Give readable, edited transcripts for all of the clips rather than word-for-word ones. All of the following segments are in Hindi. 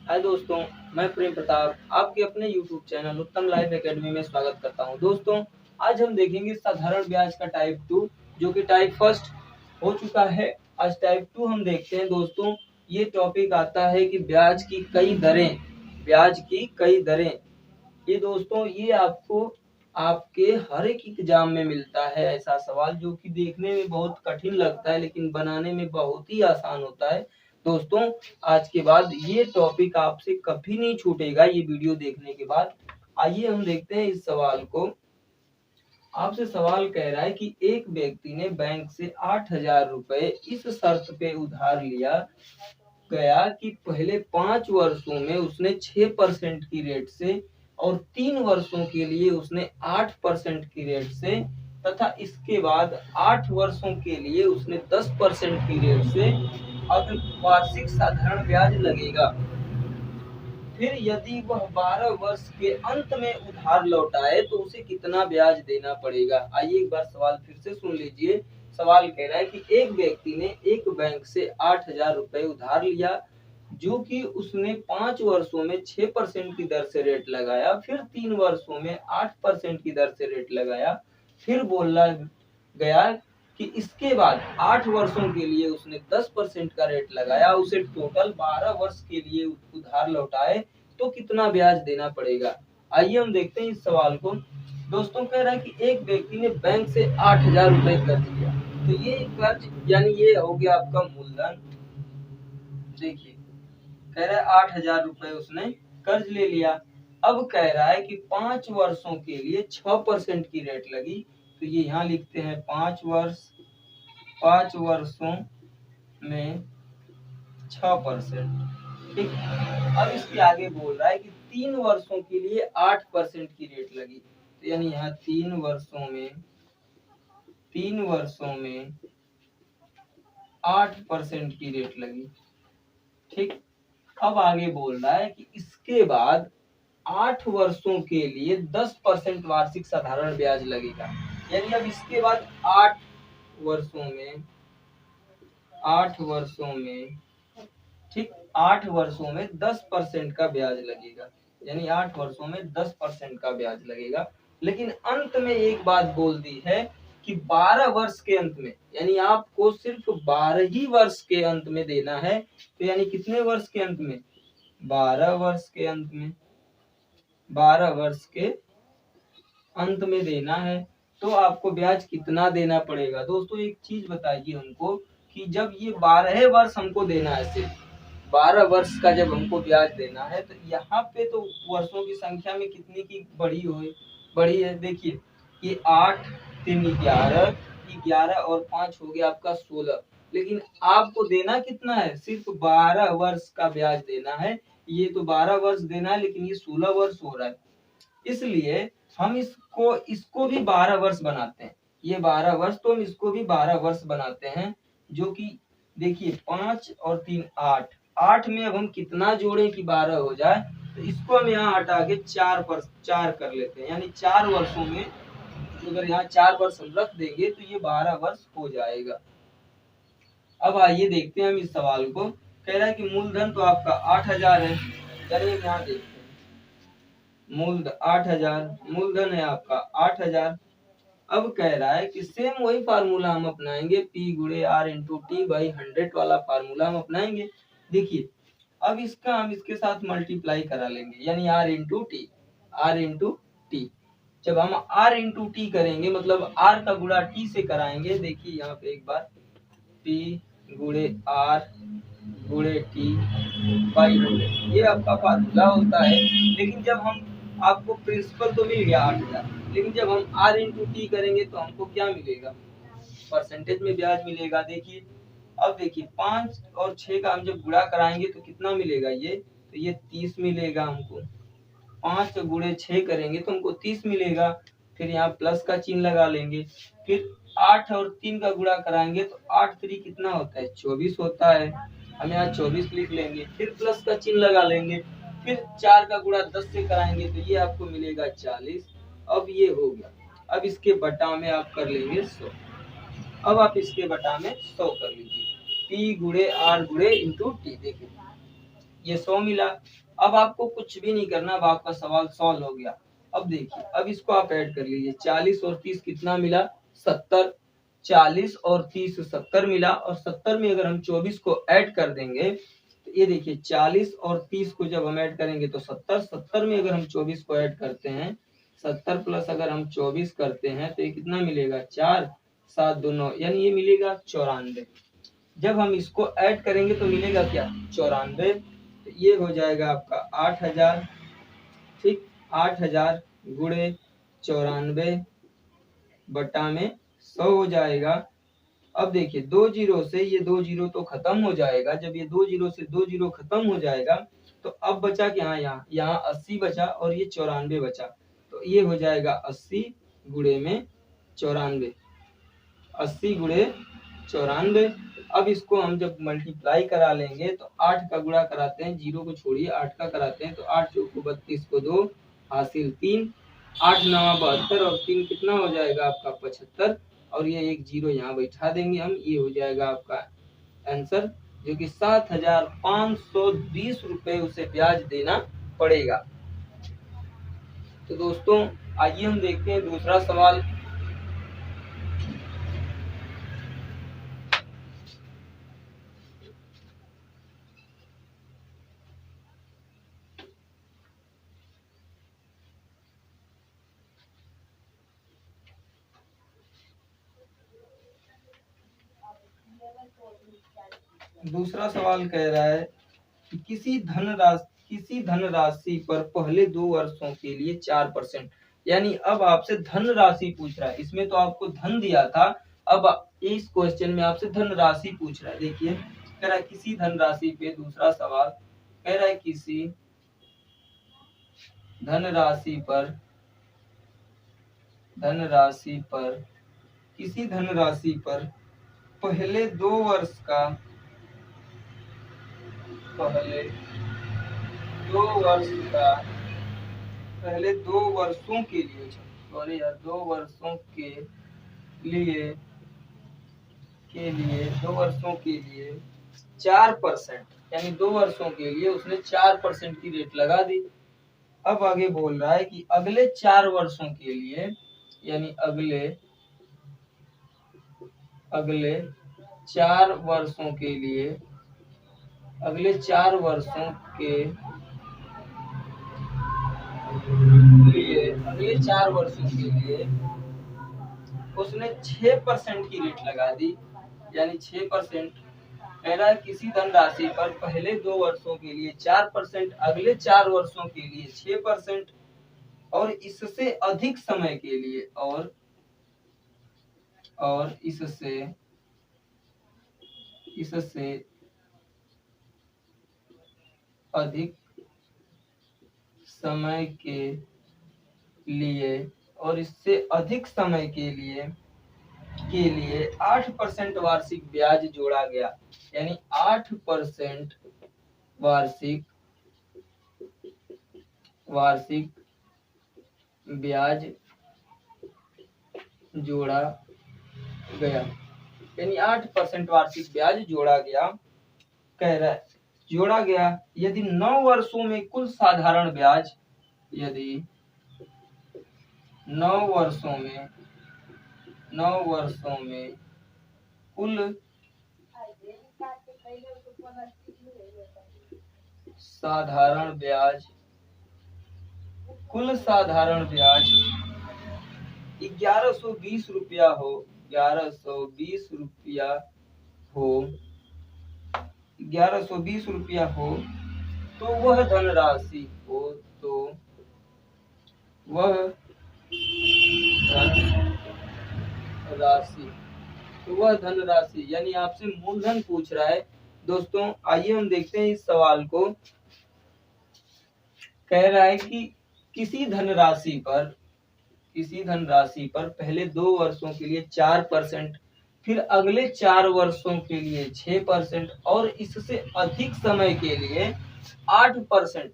हाय दोस्तों, मैं प्रेम प्रताप आपके अपने YouTube चैनल उत्तम लाइफ एकेडमी में स्वागत करता हूं। दोस्तों, आज हम देखेंगे साधारण ब्याज का टाइप 2 जो कि टाइप फर्स्ट हो चुका है। आज टाइप 2 हम देखते हैं। दोस्तों, ये टॉपिक आता है कि ब्याज की कई दरें। ये दोस्तों ये आपको आपके हर एक एग्जाम में मिलता है ऐसा सवाल जो कि देखने में बहुत कठिन लगता है लेकिन बनाने में बहुत ही आसान होता है। दोस्तों, आज के बाद ये टॉपिक आपसे कभी नहीं छूटेगा ये वीडियो देखने के बाद। आइए हम देखते हैं इस सवाल को। आपसे सवाल कह रहा है कि एक व्यक्ति ने बैंक से 8,000 रुपए इस शर्त पे उधार लिया गया कि पहले 5 वर्षों में उसने 6% की रेट से और 3 वर्षों के लिए उसने 8% की रेट से तथा इसके बाद 8 वर्षों के लिए उसने 10% की रेट से अब वार्षिक साधारण ब्याज लगेगा। फिर यदि वह 12 वर्ष के अंत में उधार लौटाए तो उसे कितना ब्याज देना पड़ेगा। आइए एक बार सवाल फिर से सुन लीजिए। सवाल कह रहा है कि एक व्यक्ति ने एक बैंक से 8,000 रुपए उधार लिया जो कि उसने 5 वर्षों में 6% की दर से रेट लगाया, फिर 3 वर्षों में 8% की दर से रेट लगाया। फिर बोला गया कि इसके बाद 8 वर्षों के लिए उसने 10% का रेट लगाया, उसे टोटल 12 वर्ष के लिए उधार लौटाए तो कितना ब्याज देना पड़ेगा। आइए हम देखते हैं इस सवाल को। दोस्तों, कह रहा है कि एक व्यक्ति ने बैंक से 8,000 रुपए कर्ज लिया, तो ये कर्ज यानी ये हो गया आपका मूलधन। देखिए, कह रहा है 8,000 रुपए उसने कर्ज ले लिया। अब कह रहा है कि 5 वर्षों के लिए 6% की रेट लगी, तो ये यहाँ लिखते हैं 5 वर्षों में 6%। ठीक। अब इसके आगे बोल रहा है कि 3 वर्षों के लिए 8% की रेट लगी, तो यानी यहाँ 3 वर्षों में 8% की रेट लगी। ठीक। अब आगे बोल रहा है कि इसके बाद 8 वर्षों के लिए 10% वार्षिक साधारण ब्याज लगेगा। यानी अब इसके बाद 8 वर्षों में ठीक 8 वर्षों में 10% का ब्याज लगेगा। यानी 8 वर्षों में 10% का ब्याज लगेगा। लेकिन अंत में एक बात बोल दी है कि 12 वर्ष के अंत में, यानी आपको सिर्फ 12 ही वर्ष के अंत में देना है। तो यानी कितने वर्ष के अंत में? 12 वर्ष के अंत में 12 वर्ष के अंत में देना है। तो आपको ब्याज कितना देना पड़ेगा। दोस्तों, एक चीज बताइए हमको कि जब ये 12 वर्ष हमको देना है, सिर्फ 12 वर्ष का जब हमको ब्याज देना है, तो यहाँ पे तो वर्षों की संख्या में कितनी की बड़ी है। देखिए, ये 8 3 11 11 और 5 हो गया आपका 16। लेकिन आपको देना कितना है? सिर्फ 12 वर्ष का ब्याज देना है। ये तो 12 वर्ष देना है लेकिन ये 16 वर्ष हो रहा है, इसलिए हम इसको भी 12 वर्ष बनाते हैं। ये 12 वर्ष, तो हम इसको भी 12 वर्ष बनाते हैं। जो कि देखिए 5 और 3 8, 8 में अब हम कितना जोड़ें कि 12 हो जाए, तो इसको हम यहाँ हटा के 4 कर लेते हैं। यानी 4 वर्षों में अगर यहाँ 4 वर्ष हम रख देंगे तो ये 12 वर्ष हो जाएगा। अब आइए देखते हैं हम इस सवाल को। कह रहा है कि मूलधन तो आपका 8,000 है। चलिए यहाँ देखते हैं। मूलधन है आपका 8,000। अब कह रहा है कि सेम वही फार्मूला हम अपनाएंगे, P गुणे R इंटू टी बाई 100 वाला फार्मूला हम अपनाएंगे। देखिए, अब इसका हम इसके साथ मल्टीप्लाई करा लेंगे, यानी R इंटू टी। जब हम R इंटू टी करेंगे, मतलब R का गुणा T से कराएंगे। देखिए यहाँ पे एक बार P गुणे R गुणे T बाई 100, ये आपका फार्मूला होता है। लेकिन जब हम आपको प्रिंसिपल तो मिल गया 8,000, लेकिन जब हम R इंटू टी करेंगे तो हमको क्या मिलेगा? परसेंटेज में ब्याज मिलेगा। देखिए, अब देखिए 5 और 6 का हम जब गुणा कराएंगे तो कितना मिलेगा? तो ये 30 मिलेगा हमको। 5 गुणे 6 करेंगे तो हमको 30 मिलेगा। फिर यहाँ प्लस का चिन्ह लगा लेंगे। फिर 8 और 3 का गुणा कराएंगे तो 8 3 कितना होता है? 24 होता है। हम यहाँ 24 लिख लेंगे। फिर प्लस का चिन्ह लगा लेंगे। फिर 4 का गुणा 10 से कराएंगे तो ये आपको मिलेगा 40। अब ये हो गया। अब इसके बटा में आप कर लेंगे 100। अब आप इसके बटा में 100 कर लीजिए। P गुणे R गुणे इंटू टी। देखिए ये 100 मिला। अब आपको कुछ भी नहीं करना, अब आपका सवाल सॉल्व हो गया। अब देखिए, अब इसको आप ऐड कर लीजिए, 40 और 30 कितना मिला, 70। 40 और 30 70 मिला, और 70 में अगर हम 24 को ऐड कर देंगे तो ये देखिए 40 और 30 को जब हम ऐड करेंगे तो 70, 70 में अगर हम 24 को ऐड करते हैं, 70 प्लस अगर हम 24 करते हैं तो ये कितना मिलेगा, 4 7 2 9, यानी ये मिलेगा 94। जब हम इसको ऐड करेंगे तो मिलेगा क्या, 94। तो ये हो जाएगा आपका 8000। ठीक, 8000 गुणे 94 बटा में 100 हो जाएगा। अब देखिए 2 जीरो से ये 2 जीरो तो खत्म हो जाएगा। जब ये 2 जीरो से 2 जीरो खत्म हो जाएगा तो अब बचा क्या, यहाँ 80 बचा और ये 94 बचा। तो ये हो जाएगा 80 गुणे में 94, 80 गुणे 94। अब इसको हम जब मल्टीप्लाई करा लेंगे तो 8 का गुणा कराते हैं, जीरो को छोड़िए, 8 का कराते हैं तो 8 चौको 32 को 2 हासिल 3, 8 नवा 72 और 3 कितना हो जाएगा आपका 75, और ये एक जीरो यहाँ बैठा देंगे हम, ये हो जाएगा आपका आंसर, जो कि 7520 रुपए उसे ब्याज देना पड़ेगा। तो दोस्तों आइए हम देखते हैं दूसरा सवाल। दूसरा सवाल कह रहा है कि किसी धनराशि पर पहले 2 वर्षों के लिए 4%, यानी अब आपसे धनराशि पूछ रहा है। इसमें तो आपको धन दिया था, अब इस क्वेश्चन में आपसे धनराशि पूछ रहा है। देखिए कह रहा है किसी धनराशि पे, दूसरा सवाल कह रहा है किसी धनराशि पर पहले 2 वर्ष का पहले 2 वर्षों के लिए, सॉरी यार, 2 वर्षों के लिए 2 वर्षों के लिए 4%, यानी 2 वर्षों के लिए उसने 4% की रेट लगा दी। अब आगे बोल रहा है कि अगले 4 वर्षों के लिए, यानी अगले 4 वर्षों के लिए, अगले 4 वर्षों के लिए उसने 6% की रेट लगा दी, यानी 6%। कह रहा है किसी धनराशि पर पहले 2 वर्षों के लिए 4%, अगले 4 वर्षों के लिए 6%, और इससे अधिक समय के लिए इससे अधिक समय के लिए, और इससे अधिक समय के लिए 8% वार्षिक ब्याज जोड़ा गया, यानी 8% वार्षिक ब्याज जोड़ा गया, यानी 8% वार्षिक ब्याज जोड़ा गया। कह रहा है जोड़ा गया यदि 9 वर्षों में कुल साधारण ब्याज, यदि 9 वर्षों में कुल साधारण ब्याज 1120 रुपया हो, 1120 रुपया हो, तो वह धनराशि यानी आपसे मूलधन पूछ रहा है। दोस्तों आइए हम देखते हैं इस सवाल को। कह रहा है कि किसी धनराशि पर पहले 2 वर्षों के लिए 4%, फिर अगले 4 वर्षों के लिए 6%, और इससे अधिक समय के लिए 8%,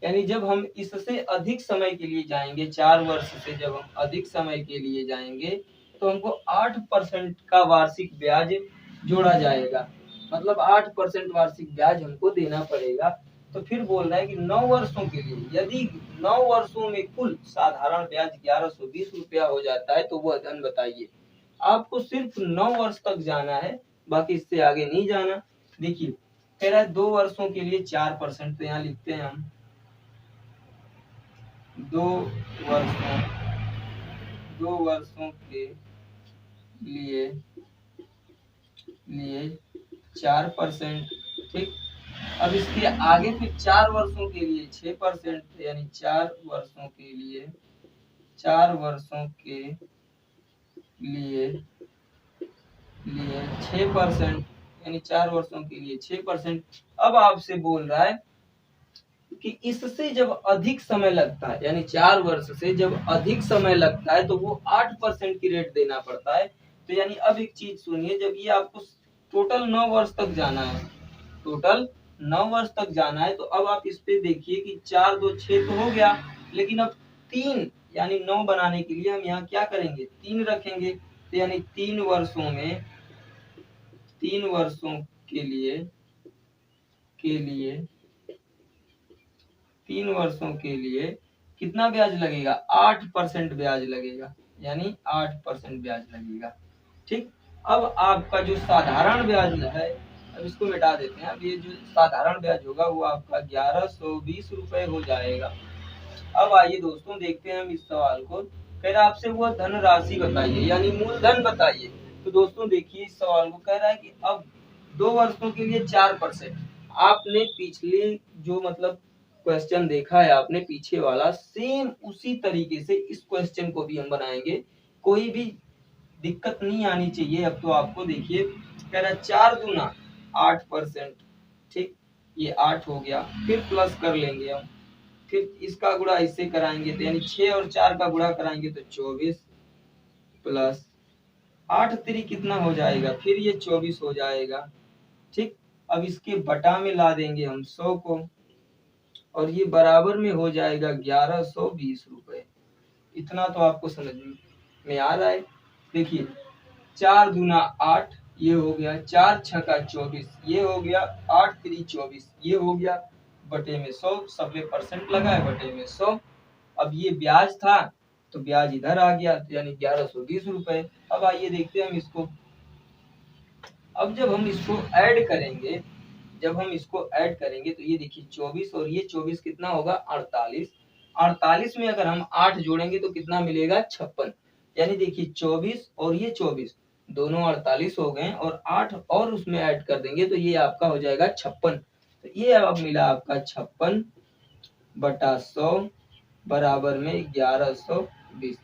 यानी जब हम इससे अधिक समय के लिए जाएंगे, 4 वर्ष से जब हम अधिक समय के लिए जाएंगे तो हमको 8% का वार्षिक ब्याज जोड़ा जाएगा, मतलब 8% वार्षिक ब्याज हमको देना पड़ेगा। तो फिर बोल रहा है कि 9 वर्षों के लिए यदि 9 वर्षों में कुल साधारण ब्याज 1120 रुपया हो जाता है तो वह धन बताइए। आपको सिर्फ 9 वर्ष तक जाना है, बाकी इससे आगे नहीं जाना। देखिए कह रहा है 2 वर्षों के लिए 4%, तो यहाँ लिखते हैं हम 2 वर्षों 2 वर्षों के लिए 4%। ठीक, अब इसके आगे फिर 4 वर्षों के लिए 6%, यानी 4 वर्षों के लिए यानी 4 वर्षों के लिए 6%। अब आपसे बोल रहा है कि इससे जब अधिक समय लगता है, यानी 4 वर्ष से जब अधिक समय लगता है तो वो 8% की रेट देना पड़ता है। तो यानी अब एक चीज सुनिए, जब ये आपको टोटल 9 वर्ष तक जाना है, टोटल 9 वर्ष तक जाना है, तो अब आप इस पे देखिए कि 4 2 6 तो हो गया, लेकिन अब 3 यानी 9 बनाने के लिए हम यहाँ क्या करेंगे, 3 रखेंगे। तो यानी 3 वर्षों के लिए 3 वर्षों के लिए कितना ब्याज लगेगा, 8% ब्याज लगेगा, यानी 8% ब्याज लगेगा। ठीक, अब आपका जो साधारण ब्याज है, अब इसको मिटा देते हैं। अब ये जो साधारण ब्याज होगा वो आपका 1120 रुपए हो जाएगा। अब आइए दोस्तों देखते हैं हम इस सवाल को। कह रहा है आपसे वह धनराशि बताइए, यानी मूलधन बताइए। तो दोस्तों देखिए इस सवाल को कह रहा है कि अब 2 वर्षों के लिए 4%। आपने पिछले जो मतलब क्वेश्चन देखा है, आपने पीछे वाला सेम उसी तरीके से इस क्वेश्चन को भी हम बनाएंगे, कोई भी दिक्कत नहीं आनी चाहिए। अब तो आपको देखिए कह रहा है 4 दूना 8%। ठीक, ये 8 हो गया, फिर प्लस कर लेंगे हम, फिर इसका गुणा इससे कराएंगे, तो यानी 6 और 4 का गुणा कराएंगे तो 24 प्लस 8 3 कितना हो जाएगा, फिर ये 24 हो जाएगा। ठीक, अब इसके बटा में ला देंगे हम 100 को, और ये बराबर में हो जाएगा 1120 रुपए। इतना तो आपको समझ में आ रहा है। देखिए 4 दूना 8 ये हो गया, 4 छका 24 ये हो गया, 8 3 24 ये हो गया, बटे में 100, सब में परसेंट लगा है, बटे में 100। अब ये ब्याज था तो ब्याज इधर आ गया, तो यानी 1120 रुपए। अब आइए देखते हैं हम इसको। अब जब हम इसको ऐड करेंगे तो ये देखिए 24 और ये 24 कितना होगा, 48। 48 में अगर हम 8 जोड़ेंगे तो कितना मिलेगा, 56। यानी देखिए 24 और ये 24 दोनों 48 हो गए, और 8 और उसमें ऐड कर देंगे तो ये आपका हो जाएगा 56। तो ये अब मिला आपका 56 बटा 100 बराबर में 1120।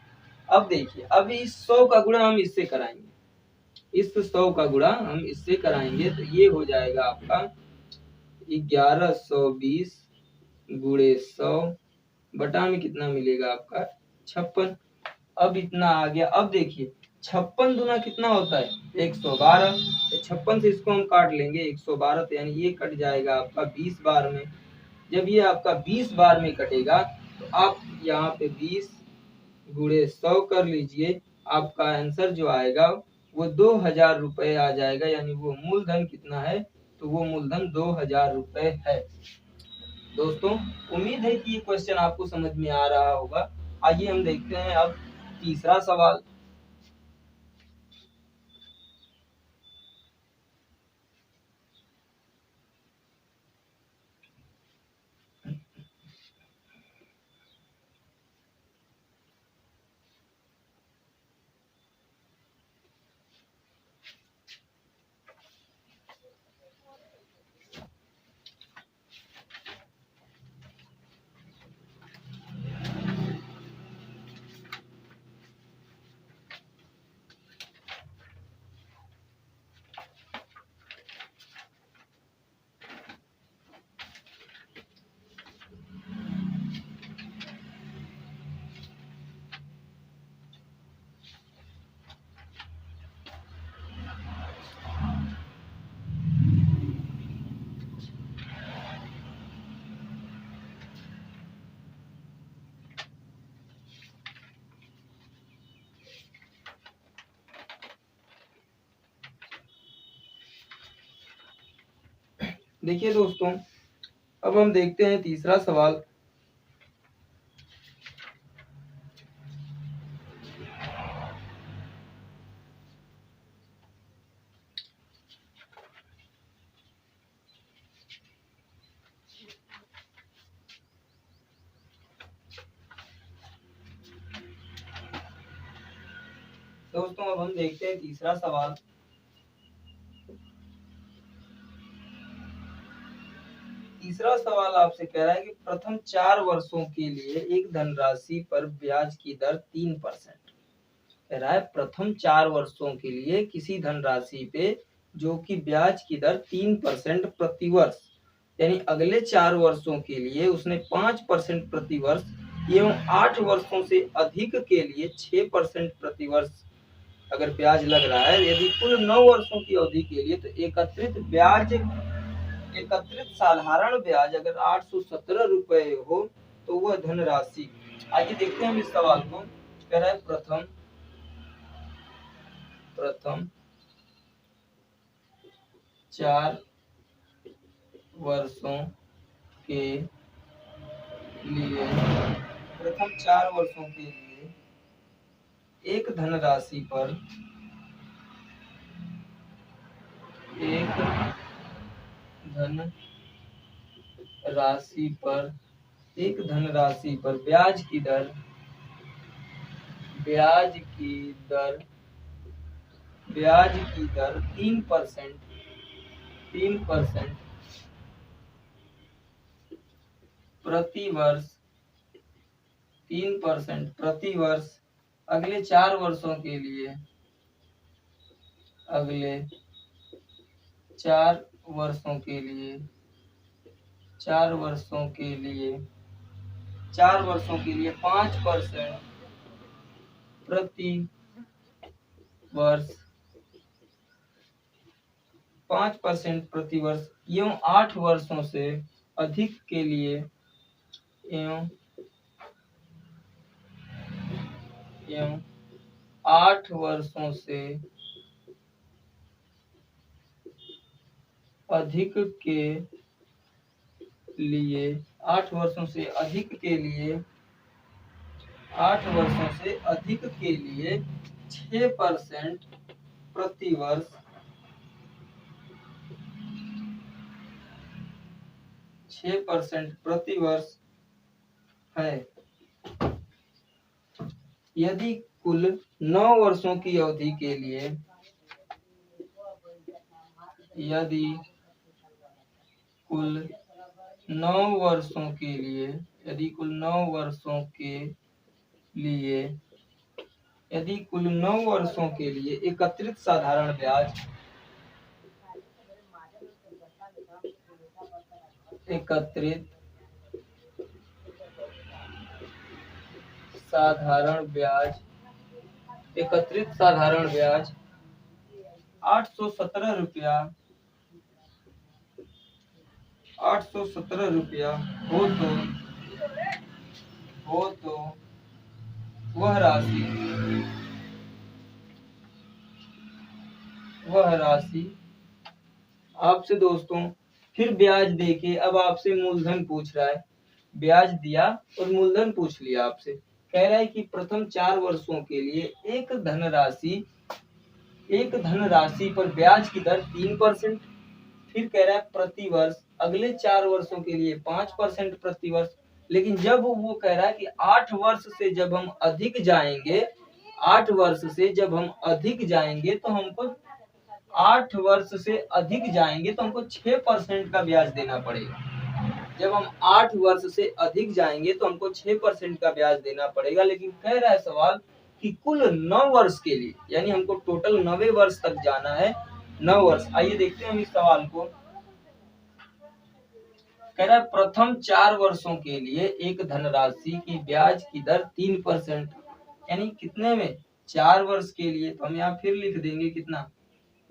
अब देखिए अब इस 100 का गुणा हम इससे कराएंगे, इस 100 का गुणा हम इससे कराएंगे तो ये हो जाएगा आपका 1120 गुणे 100 बटा में कितना मिलेगा आपका 56। अब इतना आ गया। अब देखिए 56 दुना कितना होता है, 112। तो 56 से इसको हम काट लेंगे 112, तो यानी ये कट जाएगा आपका 20 बार में। जब ये आपका 20 बार में कटेगा तो आप यहाँ पे 20 गुणे 100 कर लीजिए, आपका आंसर जो आएगा वो 2000 रुपए आ जाएगा। यानी वो मूलधन कितना है, तो वो मूलधन 2000 रुपए है। दोस्तों उम्मीद है कि ये क्वेश्चन आपको समझ में आ रहा होगा। आइए हम देखते हैं अब तीसरा सवाल। देखिए दोस्तों अब हम देखते हैं तीसरा सवाल। दोस्तों अब हम देखते हैं तीसरा सवाल। तीसरा सवाल आपसे कह रहा है कि प्रथम 4 वर्षों के लिए एक धनराशि पर ब्याज की दर 3%। कह रहा है प्रथम 4 वर्षों के लिए किसी धनराशि पे जो कि ब्याज की दर 3% प्रति वर्ष, यानी अगले 4 वर्षों के लिए उसने 5% प्रति वर्ष एवं 8 वर्षों से अधिक के लिए 6% प्रति वर्ष अगर ब्याज लग रहा है, यदि कुल 9 वर्षों की अवधि के लिए, तो एकत्रित साधारण ब्याज अगर 817 रुपए हो तो वह धनराशि। आइए देखते हैं हम इस सवाल को। कह रहा है प्रथम 4 वर्षों के लिए एक धनराशि पर ब्याज की दर 3% प्रति वर्ष 3% प्रति वर्ष अगले 4 वर्षों के लिए 5% प्रति वर्ष 5% प्रति वर्ष एवं 8 वर्षों से अधिक के लिए एवं 8 वर्षों से अधिक के लिए 8 वर्षों से अधिक के लिए 6% प्रति वर्ष 6% प्रति वर्ष है। यदि कुल 9 वर्षों की अवधि के लिए यदि कुल 9 वर्षों के लिए एकत्रित साधारण ब्याज 817 रुपया हो तो वह राशि आपसे दोस्तों फिर ब्याज देके अब आपसे मूलधन पूछ रहा है। ब्याज दिया और मूलधन पूछ लिया आपसे। कह रहा है कि प्रथम 4 वर्षों के लिए एक धनराशि पर ब्याज की दर 3%, फिर कह रहा है प्रति वर्ष अगले 4 वर्षों के लिए 5% प्रति वर्ष। लेकिन जब वो कह रहा है कि 8 वर्ष से जब हम अधिक जाएंगे तो हमको 6% का ब्याज देना पड़ेगा। जब हम 8 वर्ष से अधिक जाएंगे तो हमको 6% का ब्याज देना पड़ेगा। लेकिन कह रहा है सवाल कि कुल 9 वर्ष के लिए, यानी हमको टोटल 90 वर्ष तक जाना है, 9 वर्ष। आइए देखते हैं हम इस सवाल को। कह रहा है प्रथम 4 वर्षों के लिए एक धनराशि की ब्याज की दर 3%, यानी कितने में 4 वर्ष के लिए, तो हम यहाँ फिर लिख देंगे कितना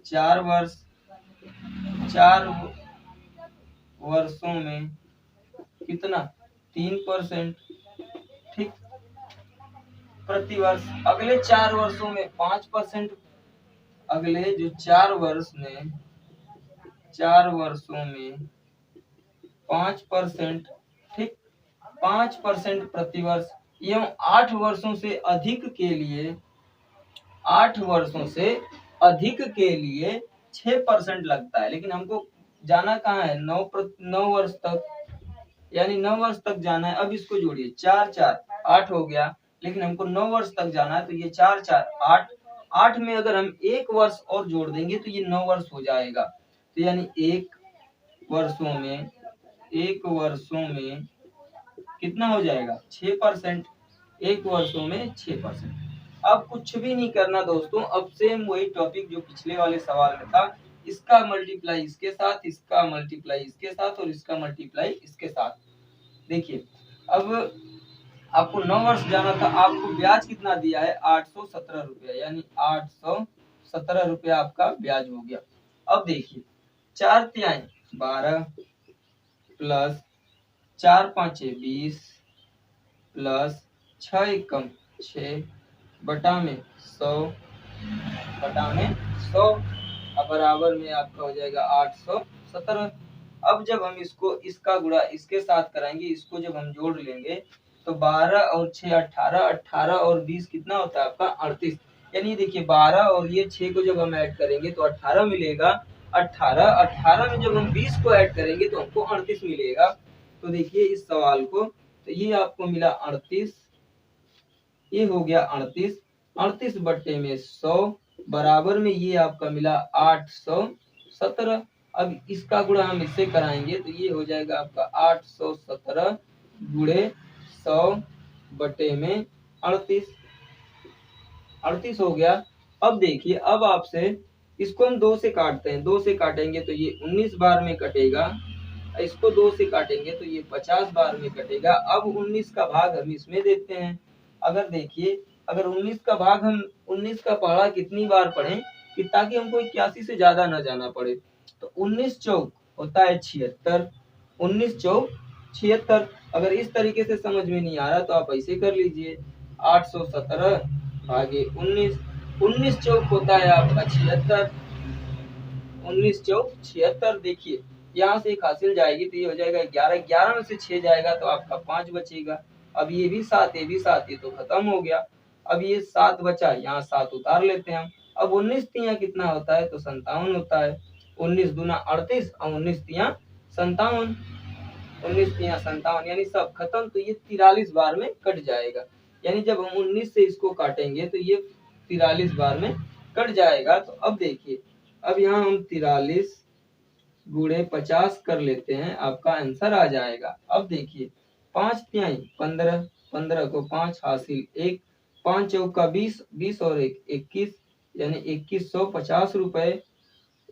4 वर्षों में कितना 3%, ठीक, प्रति वर्ष। अगले 4 वर्षों में 5%, अगले जो 4 वर्षों में 5%, ठीक, 5% प्रतिवर्ष एवं 8 वर्षों से अधिक के लिए 8 वर्षों से अधिक के लिए 6% लगता है। लेकिन हमको जाना कहाँ है, 9 वर्ष तक, यानी 9 वर्ष तक जाना है। अब इसको जोड़िए, 4 4 8 हो गया, लेकिन हमको 9 वर्ष तक जाना है, तो ये 4 4 8, 8 में अगर हम 1 वर्ष और जोड़ देंगे तो ये 9 वर्ष हो जाएगा। तो यानी 1 वर्षों में कितना हो जाएगा, 6%। 1 वर्षों में 6%। अब कुछ भी नहीं करना दोस्तों, अब सेम वही टॉपिक जो पिछले वाले सवाल में था, इसका मल्टीप्लाई इसके साथ, इसका मल्टीप्लाई इसके साथ और इसका मल्टीप्लाई इसके साथ। देखिए अब आपको 9 वर्ष जाना था, आपको ब्याज कितना दिया है, 817 रुपया, यानी 817 रुपया आपका ब्याज हो गया। अब देखिए 4 तिहाई 12 प्लस 4 पाँचे 20 प्लस 6 एकम 6 बटा में 100 अब बराबर में आपका हो जाएगा 817। अब जब हम इसको इसका गुणा इसके साथ कराएंगे, इसको जब हम जोड़ लेंगे तो 12 और 6 18, 18 और 20 कितना होता है आपका 38। यानी देखिए 12 और ये 6 को जब हम ऐड करेंगे तो 18 मिलेगा, 18 में जब हम 20 को ऐड करेंगे तो हमको 38 मिलेगा। तो देखिए इस सवाल को, तो ये आपको मिला 38, ये हो गया 38, 38 बट्टे में 100 बराबर में ये आपका मिला 817। अब इसका गुणा हम इससे कराएंगे तो ये हो जाएगा आपका 817 गुणे 100 बटे में 38 हो गया। अब देखिए, अब आपसे इसको हम 2 से काटते हैं, 2 से काटेंगे तो ये 19 बार में कटेगा, इसको 2 से काटेंगे तो ये 50 बार में कटेगा। अब 19 का भाग हम इसमें देते हैं। अगर देखिए, अगर 19 का भाग हम 19 का पहाड़ा कितनी बार पढ़ें कि ताकि हमको 81 से ज्यादा न जाना पड़े, तो 19 चौक होता है 76, 19 चौक 76। अगर इस तरीके से समझ में नहीं आ रहा तो आप ऐसे कर लीजिए, 817 भागे 19, 19 चौक होता है आपका 76, 19 चौक 76। देखिए यहाँ से एक हासिल जाएगी तो ये हो जाएगा 11, 11 में से 6 जाएगा तो आपका 5 बचेगा। अब ये भी 7, ये भी 7, ये तो खत्म हो गया। अब ये 7 बचा, यहाँ 7 उतार लेते हैं हम। अब 19 तिया कितना होता है, तो 57 होता है। 19 दूना 38 और 19 तिया 57, 19 तिया 57, यानी सब खत्म। तो ये 43 बार में कट जाएगा, यानी जब हम 19 से इसको काटेंगे तो ये 43 बार में कट जाएगा। तो अब देखिए, अब यहाँ हम 43 गुणे 50 कर लेते हैं, आपका आंसर आ जाएगा। अब देखिए 5 तिहाई 15, 15 को 5 हासिल 1, 5 चौका 20, 20 और 1 21, यानी 2150 रुपए,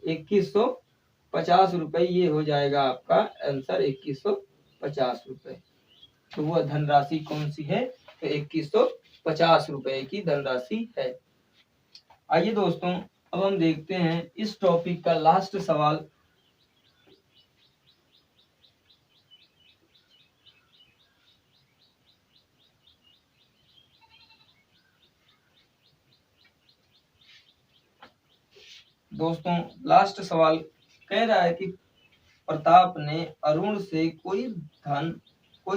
2150 रुपए ये हो जाएगा आपका आंसर, 2150 रुपए। तो वह धनराशि कौन सी है, तो 2150 रुपए की धनराशि है। आइए दोस्तों, अब हम देखते हैं इस टॉपिक का लास्ट सवाल। दोस्तों लास्ट सवाल कह रहा है कि प्रताप ने अरुण से कोई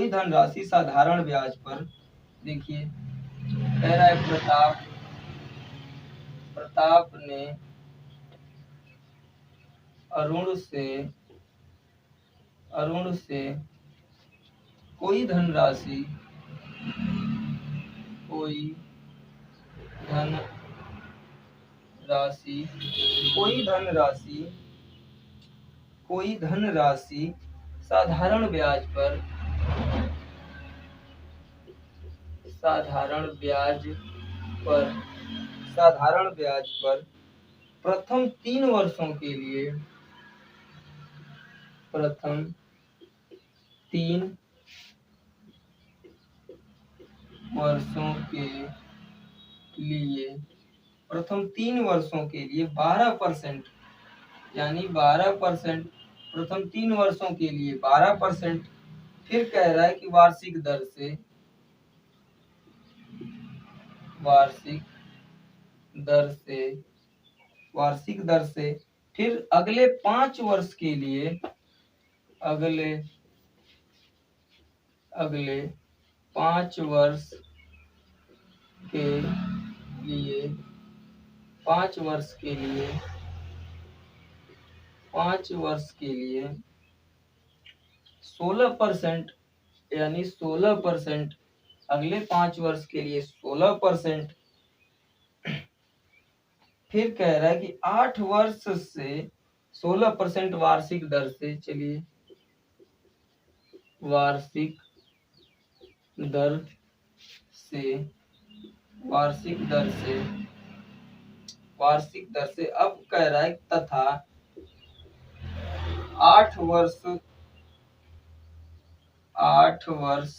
धनराशि साधारण ब्याज पर, देखिए कह रहा है प्रताप ने अरुण से कोई धनराशि साधारण ब्याज पर प्रथम 3 वर्षों के लिए 12%, यानी 12%, प्रथम 3 वर्षों के लिए 12%। फिर कह रहा है कि वार्षिक दर से फिर अगले 5 वर्ष के लिए अगले 5 वर्ष के लिए 5 वर्ष के लिए 16%, यानी 16%, अगले 5 वर्ष के लिए 16%। फिर कह रहा है कि 8 वर्ष से 16% वार्षिक दर से, चलिए वार्षिक दर से वार्षिक दर से वार्षिक दर से अब कह रहा है तथा 8 वर्ष 8 वर्ष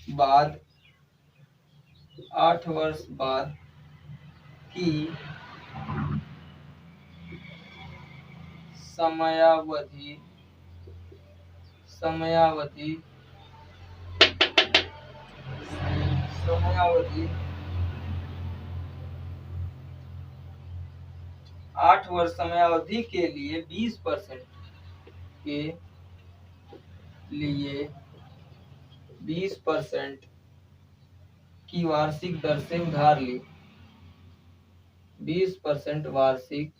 बाद 8 वर्ष बाद की समयावधि समयावधि समयावधि 8 वर्ष समयावधि के लिए 20% के लिए 20% की वार्षिक दर से उधार ली। 20% वार्षिक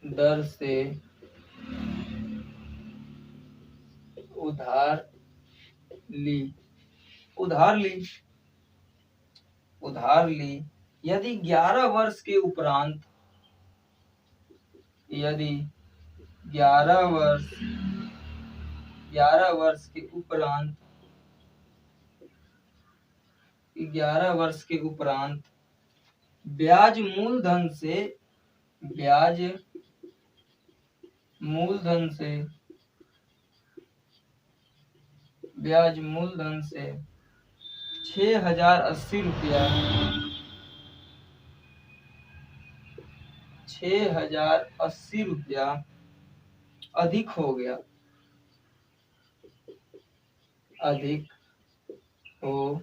दर से उधार ली यदि 11 वर्ष के उपरांत 11 वर्ष के उपरांत ब्याज मूलधन से 6,080 रुपया अधिक हो